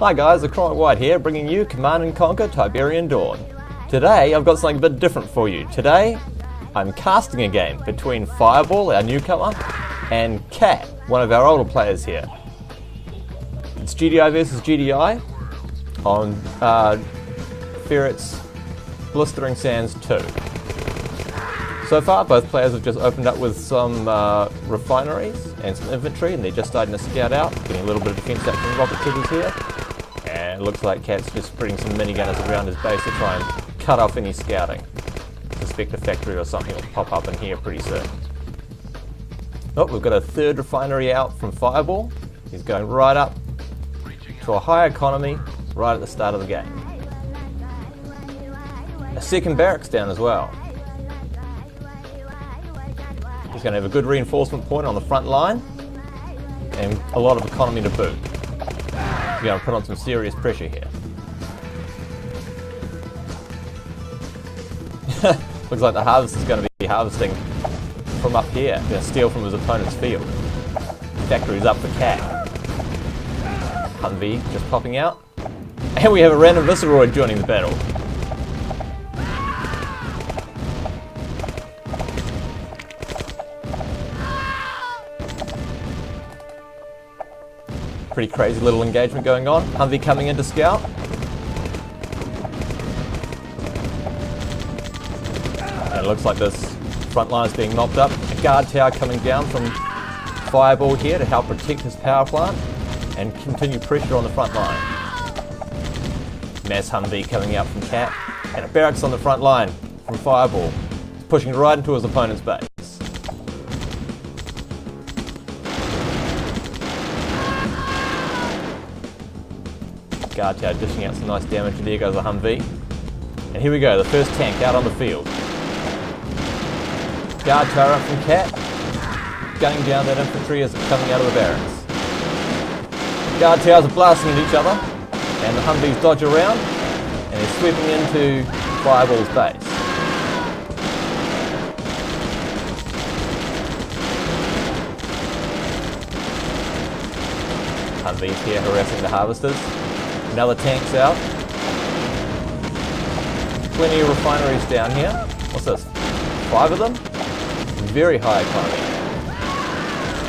Hi guys, Acromic White here, bringing you Command & Conquer Tiberian Dawn. Today I've got something a bit different for you. Today I'm casting a game between Fireball, our newcomer, and Cat, one of our older players here. It's GDI versus GDI on Ferret's Blistering Sands 2. So far both players have just opened up with some refineries and some infantry, and they're just starting to scout out, getting a little bit of defense out from rocket troopers here. And it looks like Cat's just putting some minigunners around his base to try and cut off any scouting. Suspect a factory or something will pop up in here pretty soon. Oh, we've got a third refinery out from Fireball. He's going right up to a high economy right at the start of the game. A second barracks down as well. He's going to have a good reinforcement point on the front line and a lot of economy to boot. He's going to put on some serious pressure here. Looks like the harvest is going to be harvesting from up here. He's going to steal from his opponent's field. Factory's up for Cat. Humvee just popping out. And we have a random Visceroid joining the battle. Pretty crazy little engagement going on. Humvee coming in to scout. And it looks like this front line is being knocked up. A guard tower coming down from Fireball here to help protect his power plant and continue pressure on the front line. Mass Humvee coming out from Cat. And a barracks on the front line from Fireball. Pushing right into his opponent's base. Guard tower dishing out some nice damage, and there goes the Humvee. And here we go, the first tank out on the field. Guard tower up from Cat, gunning down that infantry as it's coming out of the barracks. Guard towers are blasting at each other, and the Humvees dodge around, and they're sweeping into Fireball's base. Humvees here harassing the harvesters. Another tank's out. Plenty of refineries down here. What's this? 5 of them? Very high economy.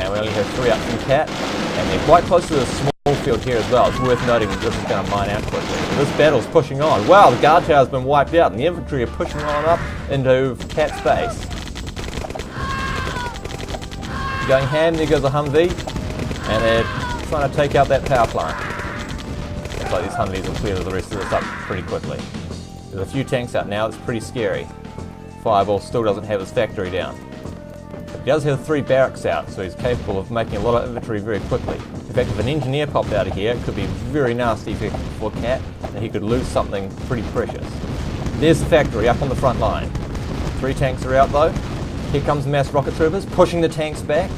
And we only have 3 up from Cat. And they're quite close to the small field here as well. It's worth noting that this is going to mine out quickly. This battle's pushing on. Wow, the guard tower's been wiped out and the infantry are pushing on up into Cat's base. Going ham, there goes the Humvee. And they're trying to take out that power plant. Like these Humvees will clear the rest of this up pretty quickly. There's a few tanks out now, it's pretty scary. Fireball still doesn't have his factory down. But he does have 3 barracks out, so he's capable of making a lot of infantry very quickly. In fact, if an engineer popped out of here, it could be very nasty for Cat, and he could lose something pretty precious. There's the factory up on the front line. 3 tanks are out though. Here comes mass rocket troopers, pushing the tanks back.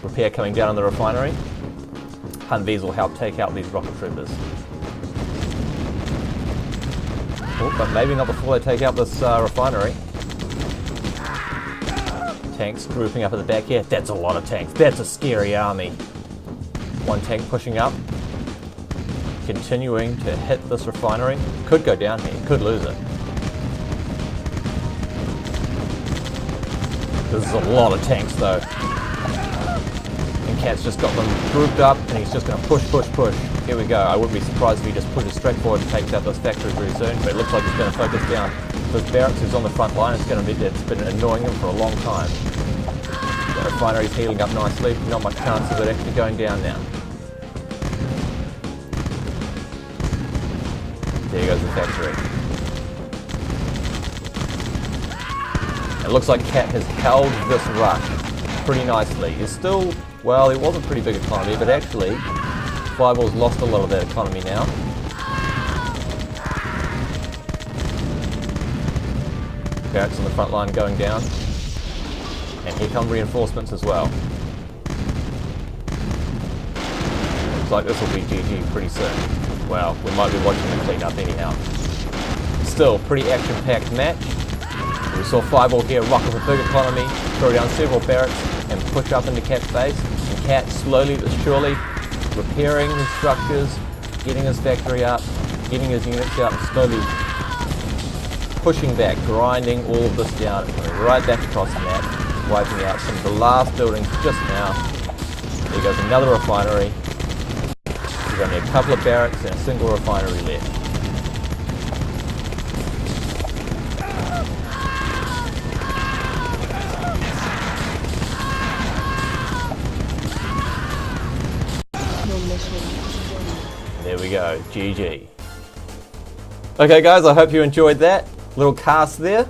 Repair coming down on the refinery. Humvees will help take out these rocket troopers. Oh, but maybe not before they take out this refinery. Tanks grouping up at the back here. That's a lot of tanks. That's a scary army. 1 tank pushing up. Continuing to hit this refinery. Could go down here. Could lose it. This is a lot of tanks though. Cat's just got them grouped up and he's just going to push. Here we go. I wouldn't be surprised if he just pushes straight forward and takes out this factory very soon, but it looks like he's going to focus down this barracks who's on the front line. It's been annoying him for a long time. The refinery's healing up nicely. Not much chance of it actually going down now. There goes the factory. It looks like Cat has held this rush pretty nicely. He's still, well, it was a pretty big economy, but actually Fireball's lost a lot of that economy now. Barracks on the front line going down. And here come reinforcements as well. Looks like this will be GG pretty soon. Well, we might be watching the clean up anyhow. Still, pretty action-packed match. We saw Fireball here rock up a big economy, throw down several barracks, and push up into Cat's base. And Cat slowly but surely repairing his structures, getting his factory up, getting his units out, and slowly pushing back, grinding all of this down, and going right back across the map, wiping out some of the last buildings just now. There goes another refinery. There's only a couple of barracks and a single refinery left. There we go, GG. Okay guys, I hope you enjoyed that little cast there.